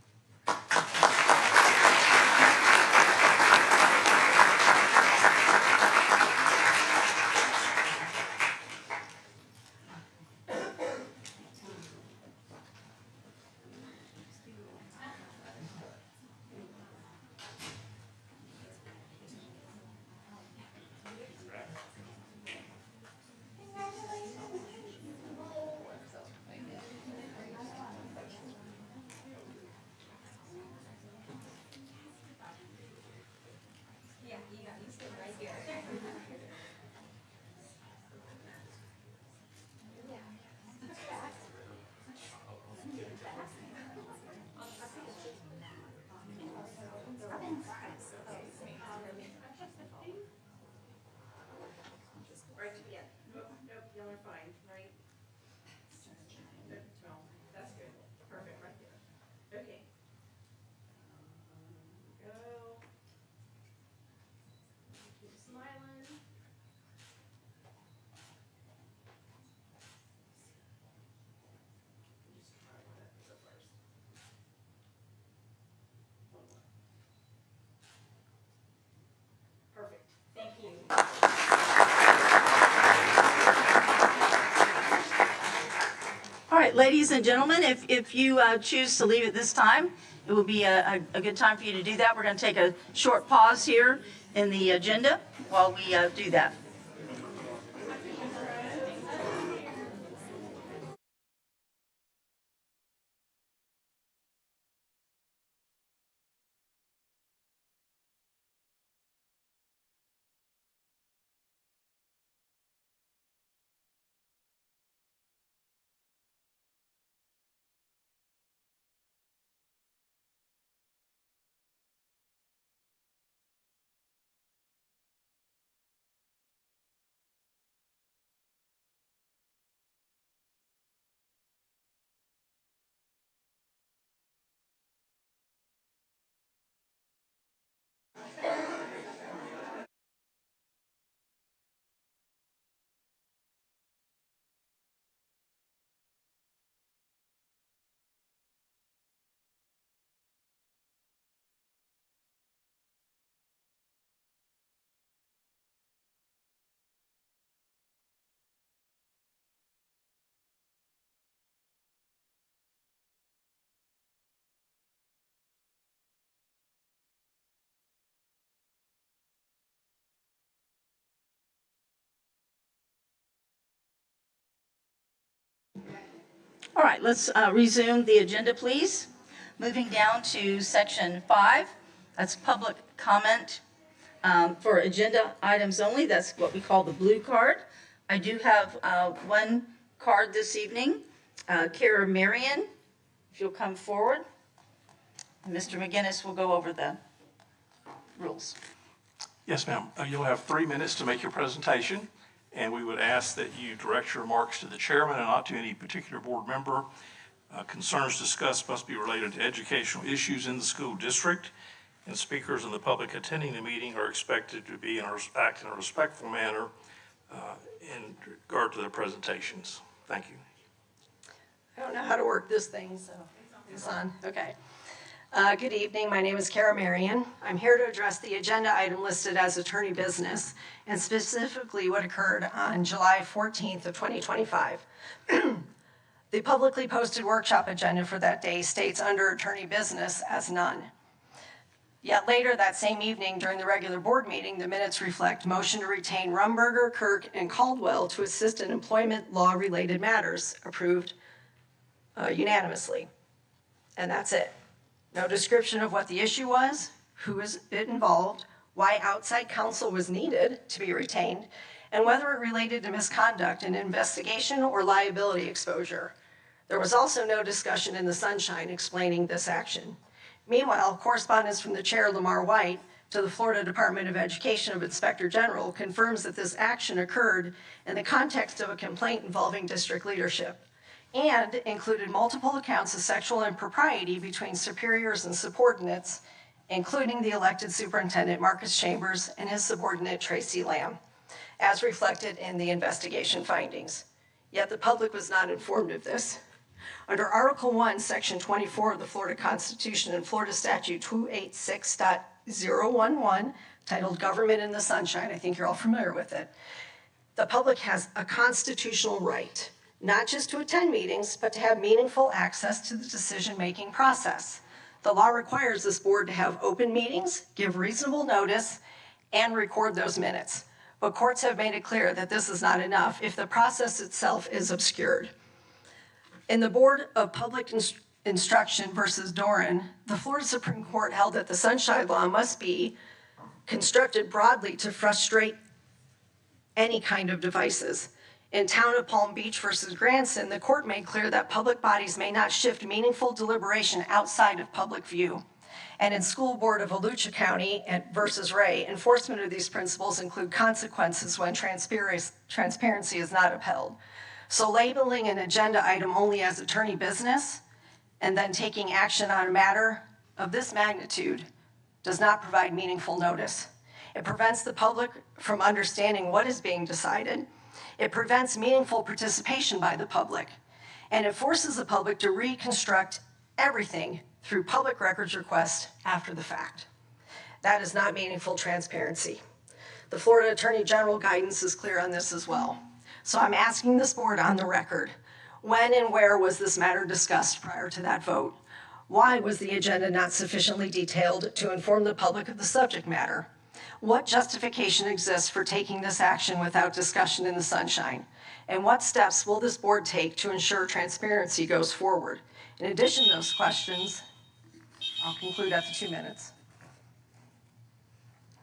All right, ladies and gentlemen, if you choose to leave at this time, it will be a good time for you to do that. We're going to take a short pause here in the agenda while we do that. All right, let's resume the agenda, please. Moving down to section 5, that's public comment for agenda items only. That's what we call the blue card. I do have one card this evening. Kara Marion, if you'll come forward. And Mr. McGinnis will go over the rules. Yes, ma'am. You'll have 3 minutes to make your presentation, and we would ask that you direct your remarks to the chairman and not to any particular board member. Concerns discussed must be related to educational issues in the school district, and speakers and the public attending the meeting are expected to be act in a respectful manner in regard to their presentations. Thank you. I don't know how to work this thing, so it's on. Okay. Good evening. My name is Kara Marion. I'm here to address the agenda item listed as attorney business, and specifically what occurred on July 14th of 2025. The publicly posted workshop agenda for that day states under attorney business as none. Yet later that same evening during the regular board meeting, the minutes reflect motion to retain Rumberger, Kirk, and Caldwell to assist in employment law-related matters, approved unanimously. And that's it. No description of what the issue was, who is it involved, why outside counsel was needed to be retained, and whether it related to misconduct in investigation or liability exposure. There was also no discussion in the sunshine explaining this action. Meanwhile, correspondence from the chair, Lamar White, to the Florida Department of Education of Inspector General confirms that this action occurred in the context of a complaint involving district leadership and included multiple accounts of sexual impropriety between superiors and subordinates, including the elected superintendent Marcus Chambers and his subordinate Tracy Lamb, as reflected in the investigation findings. Yet the public was not informed of this. Under Article 1, Section 24 of the Florida Constitution and Florida Statute 286.011, titled Government in the Sunshine, I think you're all familiar with it, the public has a constitutional right not just to attend meetings, but to have meaningful access to the decision-making process. The law requires this board to have open meetings, give reasonable notice, and record those minutes. But courts have made it clear that this is not enough if the process itself is obscured. In the Board of Public Instruction versus Doran, the Florida Supreme Court held that the Sunshine Law must be constructed broadly to frustrate any kind of devices. In Town of Palm Beach versus Granson, the court made clear that public bodies may not shift meaningful deliberation outside of public view. And in School Board of Volusia County versus Ray, enforcement of these principles include consequences when transparency is not upheld. So labeling an agenda item only as attorney business and then taking action on a matter of this magnitude does not provide meaningful notice. It prevents the public from understanding what is being decided. It prevents meaningful participation by the public, and it forces the public to reconstruct everything through public records request after the fact. That is not meaningful transparency. The Florida Attorney General guidance is clear on this as well. So I'm asking this board on the record, when and where was this matter discussed prior to that vote? Why was the agenda not sufficiently detailed to inform the public of the subject matter? What justification exists for taking this action without discussion in the sunshine? And what steps will this board take to ensure transparency goes forward? In addition to those questions, I'll conclude after 2 minutes.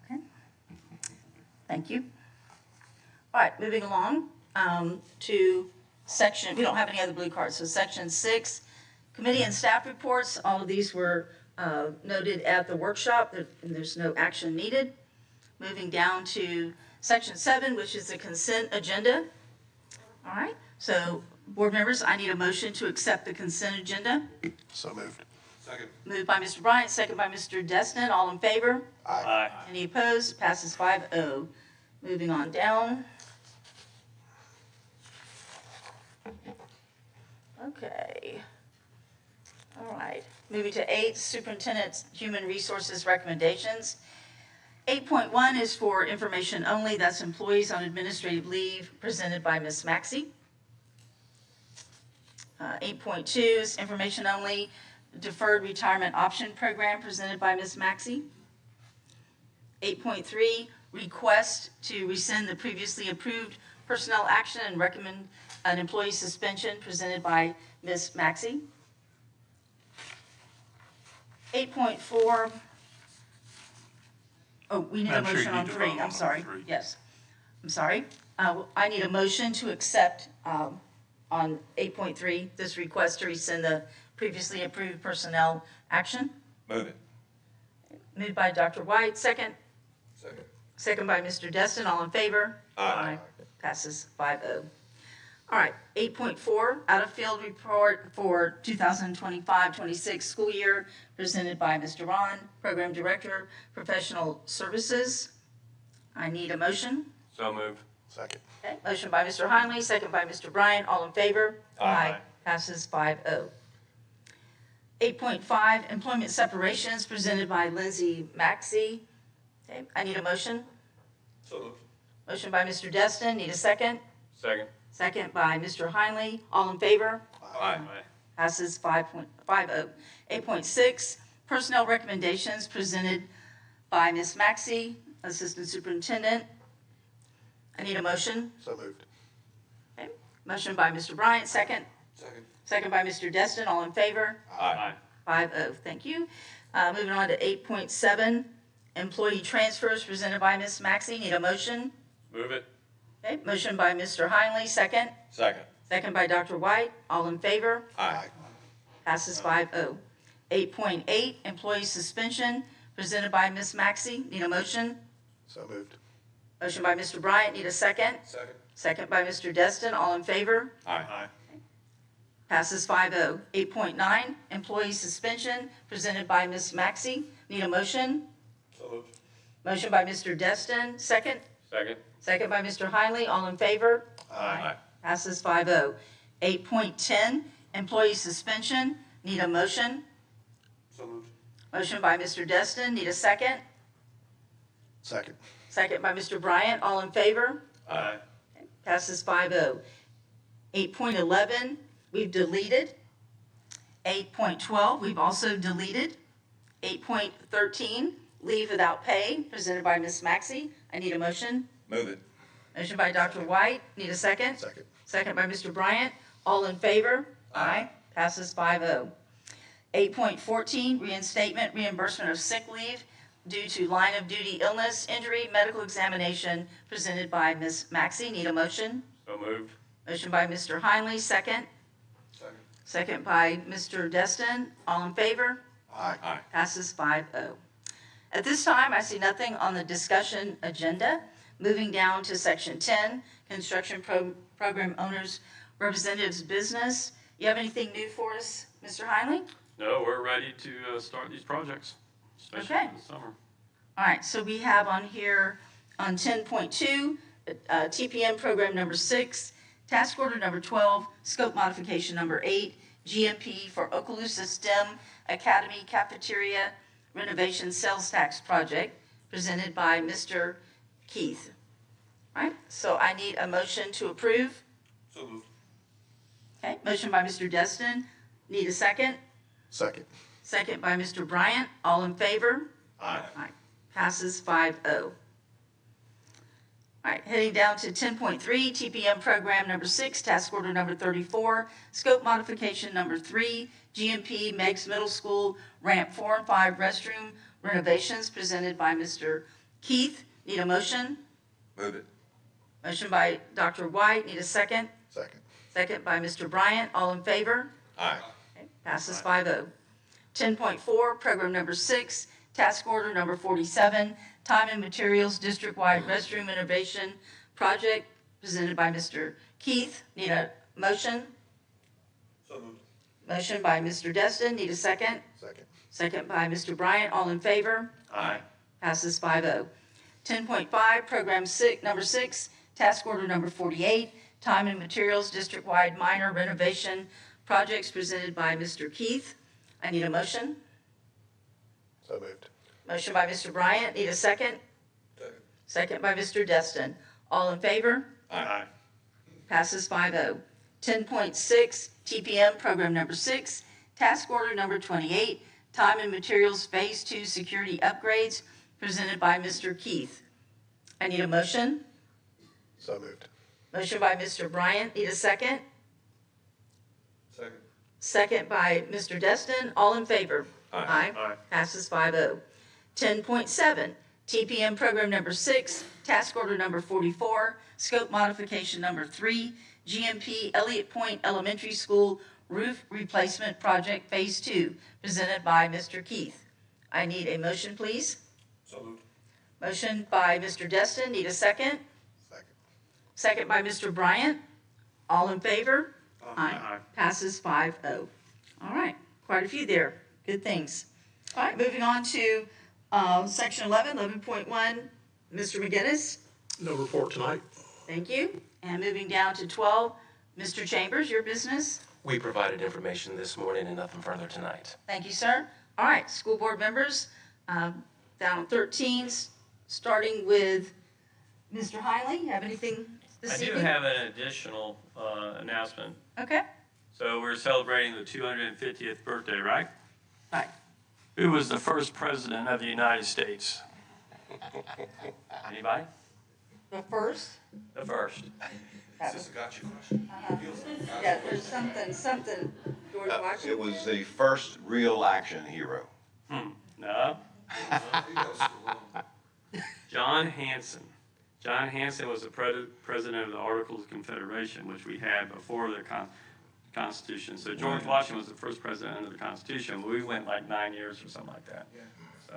Okay. Thank you. All right, moving along to section, we don't have any other blue cards, so section 6, committee and staff reports. All of these were noted at the workshop, and there's no action needed. Moving down to section 7, which is the consent agenda. All right, so board members, I need a motion to accept the consent agenda. So moved. Second. Moved by Mr. Bryant, second by Mr. Destin. All in favor? Aye. Any opposed? Passes 5-0. Moving on down. Okay. All right. Moving to 8, Superintendent's Human Resources Recommendations. 8.1 is for information only. That's employees on administrative leave presented by Ms. Maxey. 8.2 is information only, deferred retirement option program presented by Ms. Maxey. 8.3, request to rescind the previously approved personnel action and recommend an employee suspension presented by Ms. Maxey. 8.4, oh, we need a Madam Chair, motion you on need to 3, vote I'm on sorry. 3. Yes, I'm sorry. I need a motion to accept on 8.3, this request to rescind the previously approved personnel action. Move it. Moved by Dr. White, second. Second. Second by Mr. Destin, all in favor? Aye. Passes 5-0. All right, 8.4, out-of-field report for 2025-26 school year, presented by Mr. Ron, Program Director, Professional Services. I need a motion. So moved. Second. Okay, motion by Mr. Heinley, second by Mr. Bryant, all in favor? Aye. Passes 5-0. 8.5, employment separations, presented by Lindsay Maxey. Okay, I need a motion. So moved. Motion by Mr. Destin, need a second. Second. Second by Mr. Heinley, all in favor? Aye. Passes 5.50. 8.6, personnel recommendations presented by Ms. Maxey, Assistant Superintendent. I need a motion. So moved. Okay. Motion by Mr. Bryant, second. Second. Second by Mr. Destin, all in favor? Aye. 5-0, thank you. Moving on to 8.7, employee transfers presented by Ms. Maxey. Need a motion? Move it. Okay, motion by Mr. Heinley, second. Second. Second by Dr. White, all in favor? Aye. Passes 5-0. 8.8, employee suspension presented by Ms. Maxey. Need a motion? So moved. Motion by Mr. Bryant, need a second. Second. Second by Mr. Destin, all in favor? Aye. Passes 5-0. 8.9, employee suspension presented by Ms. Maxey. Need a motion? So moved. Motion by Mr. Destin, second. Second. Second by Mr. Heinley, all in favor? Aye. Passes 5-0. 8.10, employee suspension. Need a motion? So moved. Motion by Mr. Destin, need a second. Second. Second by Mr. Bryant, all in favor? Aye. Passes 5-0. 8.11, we've deleted. 8.12, we've also deleted. 8.13, leave without pay, presented by Ms. Maxey. I need a motion. Move it. Motion by Dr. White, need a second. Second. Second by Mr. Bryant, all in favor? Aye. Passes 5-0. 8.14, reinstatement, reimbursement of sick leave due to line of duty illness, injury, medical examination, presented by Ms. Maxey. Need a motion? So moved. Motion by Mr. Heinley, second. Second. Second by Mr. Destin. All in favor? Aye. Aye. Passes 5-0. At this time, I see nothing on the discussion agenda. Moving down to section 10, construction program owners, representatives business. You have anything new for us, Mr. Heinley? No, we're ready to start these projects, especially Okay. for the summer. All right, so we have on here on 10.2, TPM program number 6, task order number 12, scope modification number 8, GMP for Okaloosa STEM Academy Cafeteria Renovation Sales Tax Project, presented by Mr. Keith. All right, so I need a motion to approve. So moved. Okay, motion by Mr. Destin. Need a second? Second. Second by Mr. Bryant. All in favor? Aye. Aye. Passes 5-0. All right, heading down to 10.3, TPM program number 6, task order number 34, scope modification number 3, GMP Meigs Middle School ramp 4 and 5 restroom renovations, presented by Mr. Keith. Need a motion? Move it. Motion by Dr. White. Need a second? Second. Second by Mr. Bryant. All in favor? Aye. Okay, passes 5-0. 10.4, program number 6, task order number 47, time and materials district-wide restroom innovation project, presented by Mr. Keith. Need a motion? So moved. Motion by Mr. Destin. Need a second? Second. Second by Mr. Bryant. All in favor? Aye. Passes 5-0. 10.5, program number 6, task order number 48, time and materials district-wide minor renovation projects, presented by Mr. Keith. I need a motion. So moved. Motion by Mr. Bryant. Need a second? Second. Second by Mr. Destin. All in favor? Aye. Passes 5-0. 10.6, TPM program number 6, task order number 28, time and materials phase 2 security upgrades, presented by Mr. Keith. I need a motion. So moved. Motion by Mr. Bryant. Need a second? Second. Second by Mr. Destin. All in favor? Aye. Passes 5-0. 10.7, TPM Program Number 6, Task Order Number 44, Scope Modification Number 3, GMP Elliott Point Elementary School Roof Replacement Project Phase 2, presented by Mr. Keith. I need a motion, please. So moved. Motion by Mr. Destin. Need a second? Second. Second by Mr. Bryant. All in favor? Aye. Passes 5-0. All right, quite a few there. Good things. All right, moving on to Section 11.1, Mr. McGinnis. No report tonight. Thank you. And moving down to 12, Mr. Chambers, your business. We provided information this morning and nothing further tonight. Thank you, sir. All right, school board members, down on 13, starting with Mr. Hiley. You have anything this I do evening? have an additional announcement. Okay. So we're celebrating the 250th birthday, right? Right. Who was the first president of the United States? Anybody? The first? The first. Is this a gotcha question? Yeah, there's something, George Washington. It was the first real action hero. No. John Hanson. John Hanson was the president of the Articles of Confederation, which we had before the Constitution. So George Washington was the first president under the Constitution. We went like 9 years or something like that.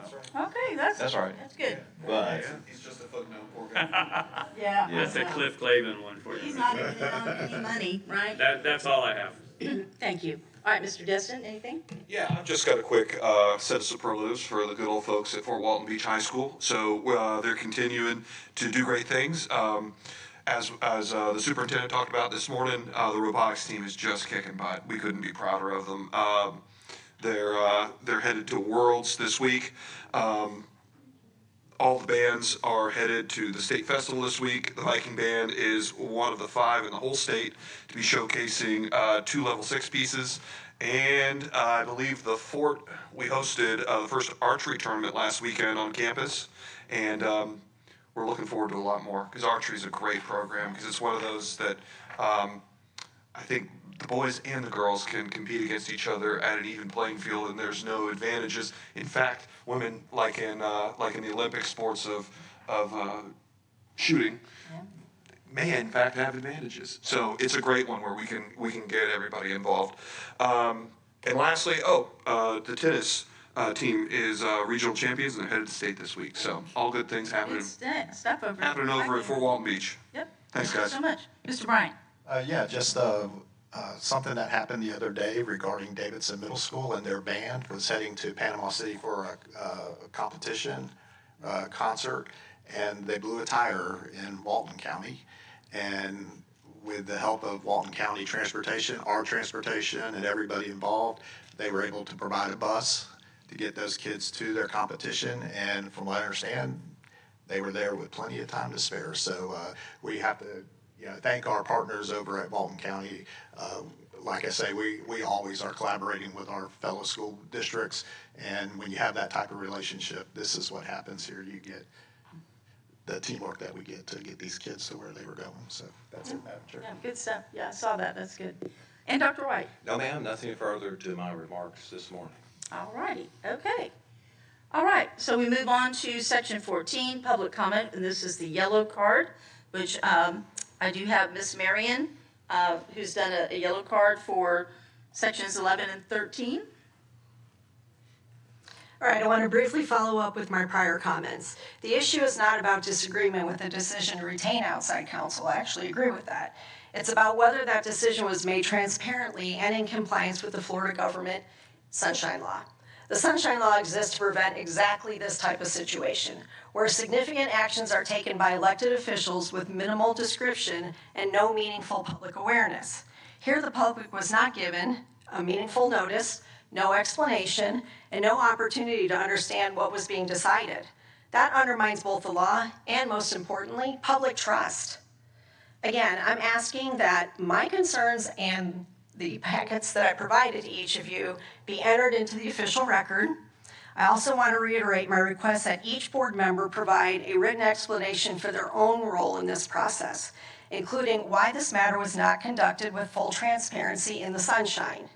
So. Okay, that's right. That's good. But He's just a footnote, poor guy. Yeah. That's a Cliff Clavin one for you. He's not even on any money, right? That's all I have. Thank you. All right, Mr. Destin, anything? Yeah, I've just got a quick set of superlatives for the good old folks at Fort Walton Beach High School. So they're continuing to do great things. As the superintendent talked about this morning, the robotics team is just kicking butt. We couldn't be prouder of them. They're headed to Worlds this week. All the bands are headed to the state festival this week. The Viking Band is one of the 5 in the whole state to be showcasing 2 level 6 pieces. And I believe the Fort, we hosted the first archery tournament last weekend on campus. And we're looking forward to a lot more because archery is a great program because it's one of those that I think the boys and the girls can compete against each other at an even playing field, and there's no advantages. In fact, women, like in the Olympic sports of shooting, may in fact have advantages. So it's a great one where we can get everybody involved. And lastly, the tennis team is regional champions and they're headed to state this week. So all good things happening. Good stuff over Happening at Fort Walton Beach. Yep. Thanks, Thank guys. you so much. Mr. Bryant. Yeah, just something that happened the other day regarding Davidson Middle School, and their band was heading to Panama City for a competition concert, and they blew a tire in Walton County. And with the help of Walton County Transportation, our transportation, and everybody involved, they were able to provide a bus to get those kids to their competition. And from what I understand, they were there with plenty of time to spare. So we have to thank our partners over at Walton County. Like I say, we always are collaborating with our fellow school districts. And when you have that type of relationship, this is what happens here. You get the teamwork that we get to get these kids to where they were going. So that's it, Madam Chair. Yeah, good stuff. Yeah, I saw that. That's good. And Dr. White. no, ma'am, nothing further to my remarks this morning. All righty. Okay. All right. So we move on to section 14, public comment, and this is the yellow card, which I do have Miss Marion, who's done a yellow card for sections 11 and 13. All right, I want to briefly follow up with my prior comments. The issue is not about disagreement with the decision to retain outside counsel. I actually agree with that. It's about whether that decision was made transparently and in compliance with the Florida government Sunshine Law. The Sunshine Law exists to prevent exactly this type of situation, where significant actions are taken by elected officials with minimal description and no meaningful public awareness. Here, the public was not given a meaningful notice, no explanation, and no opportunity to understand what was being decided. That undermines both the law and, most importantly, public trust. Again, I'm asking that my concerns and the packets that I provided to each of you be entered into the official record. I also want to reiterate my request that each board member provide a written explanation for their own role in this process. including why this matter was not conducted with full transparency in the sunshine.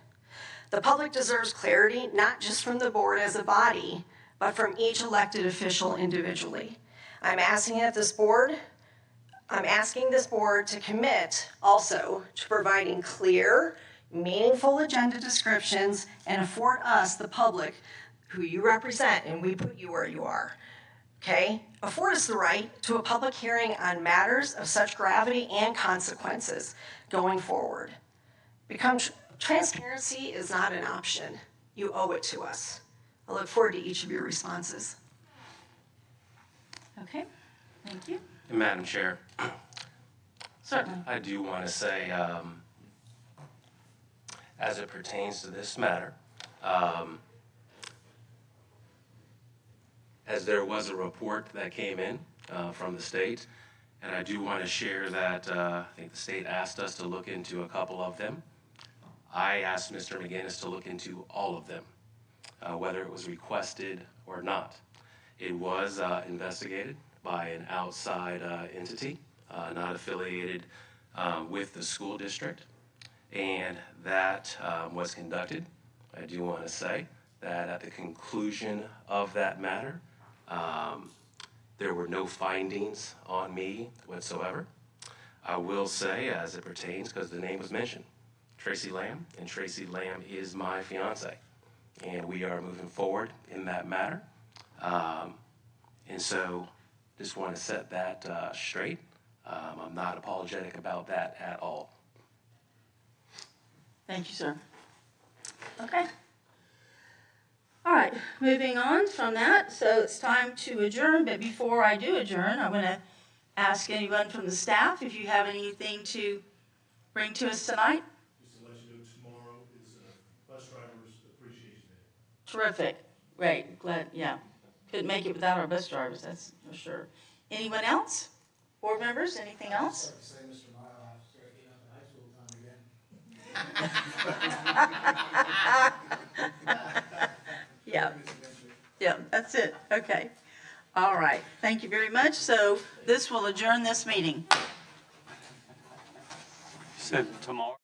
The public deserves clarity, not just from the board as a body, but from each elected official individually. I'm asking this board to commit also to providing clear, meaningful agenda descriptions and afford us, the public, who you represent, and we put you where you are, okay? Afford us the right to a public hearing on matters of such gravity and consequences going forward. Transparency is not an option. You owe it to us. I look forward to each of your responses. Okay, thank you. And Madam Chair, Certainly. I do want to say, as it pertains to this matter, as there was a report that came in from the state, and I do want to share that I think the state asked us to look into a couple of them. I asked Mr. McGinnis to look into all of them, whether it was requested or not. It was investigated by an outside entity, not affiliated with the school district, and that was conducted. I do want to say that at the conclusion of that matter, there were no findings on me whatsoever. I will say, as it pertains, because the name was mentioned, Tracy Lamb, and Tracy Lamb is my fiance, and we are moving forward in that matter. And so just want to set that straight. I'm not apologetic about that at all. Thank you, sir. Okay. All right, moving on from that. So it's time to adjourn, but before I do adjourn, I'm going to ask anyone from the staff if you have anything to bring to us tonight. Just to let you know, tomorrow is Bus Drivers Appreciation Day. Terrific. Great. Glad, yeah. Couldn't make it without our bus drivers, that's for sure. Anyone else? Board members, anything else? I'd like to say Mr. Mile has to start getting up in high school time again. Yeah. Yeah, that's it. Okay. All right. Thank you very much. So this will adjourn this meeting. Said tomorrow.